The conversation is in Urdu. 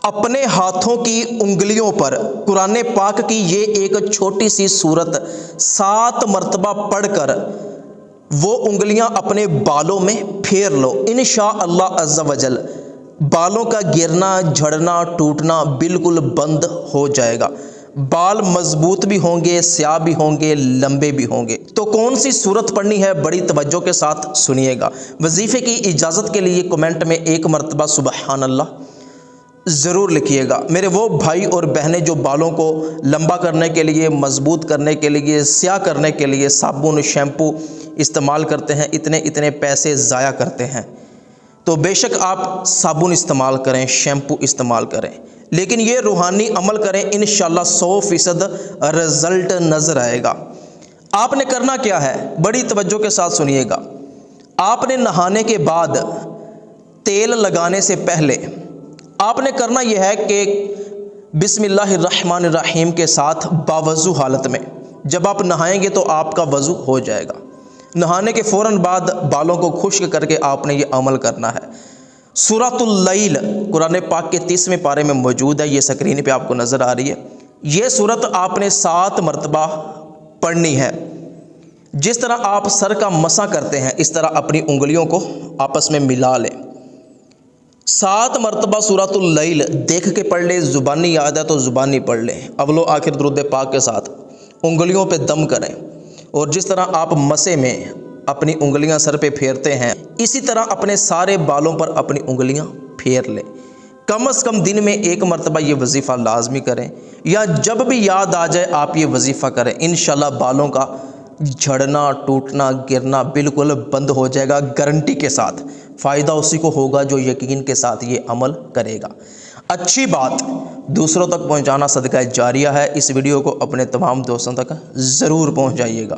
اپنے ہاتھوں کی انگلیوں پر قرآن پاک کی یہ ایک چھوٹی سی سورت 7 مرتبہ پڑھ کر وہ انگلیاں اپنے بالوں میں پھیر لو، انشاءاللہ عز و جل بالوں کا گرنا، جھڑنا، ٹوٹنا بالکل بند ہو جائے گا۔ بال مضبوط بھی ہوں گے، سیاہ بھی ہوں گے، لمبے بھی ہوں گے۔ تو کون سی سورت پڑھنی ہے، بڑی توجہ کے ساتھ سنیے گا۔ وظیفے کی اجازت کے لیے کمنٹ میں 1 مرتبہ سبحان اللہ ضرور لکھیے گا۔ میرے وہ بھائی اور بہنیں جو بالوں کو لمبا کرنے کے لیے، مضبوط کرنے کے لیے، سیاہ کرنے کے لیے صابن، شیمپو استعمال کرتے ہیں، اتنے پیسے ضائع کرتے ہیں، تو بے شک آپ صابن استعمال کریں، شیمپو استعمال کریں، لیکن یہ روحانی عمل کریں، انشاءاللہ 100% رزلٹ نظر آئے گا۔ آپ نے کرنا کیا ہے، بڑی توجہ کے ساتھ سنیے گا۔ آپ نے نہانے کے بعد تیل لگانے سے پہلے آپ نے کرنا یہ ہے کہ بسم اللہ الرحمن الرحیم کے ساتھ باوضو حالت میں جب آپ نہائیں گے تو آپ کا وضو ہو جائے گا۔ نہانے کے فوراً بعد بالوں کو خشک کر کے آپ نے یہ عمل کرنا ہے۔ سورۃ اللیل قرآن پاک کے 30ویں پارے میں موجود ہے، یہ سکرین پہ آپ کو نظر آ رہی ہے۔ یہ سورت آپ نے 7 مرتبہ پڑھنی ہے۔ جس طرح آپ سر کا مسح کرتے ہیں اس طرح اپنی انگلیوں کو آپس میں ملا لیں۔ 7 مرتبہ سورۃ اللیل دیکھ کے پڑھ لیں، زبانی یاد ہے تو زبانی پڑھ لیں، اول و آخر درود پاک کے ساتھ انگلیوں پہ دم کریں، اور جس طرح آپ مسے میں اپنی انگلیاں سر پہ پھیرتے ہیں اسی طرح اپنے سارے بالوں پر اپنی انگلیاں پھیر لیں۔ کم از کم دن میں 1 مرتبہ یہ وظیفہ لازمی کریں، یا جب بھی یاد آ جائے آپ یہ وظیفہ کریں، انشاءاللہ بالوں کا جھڑنا، ٹوٹنا، گرنا بالکل بند ہو جائے گا، گارنٹی کے ساتھ۔ فائدہ اسی کو ہوگا جو یقین کے ساتھ یہ عمل کرے گا۔ اچھی بات دوسروں تک پہنچانا صدقہ جاریہ ہے۔ اس ویڈیو کو اپنے تمام دوستوں تک ضرور پہنچائیے گا۔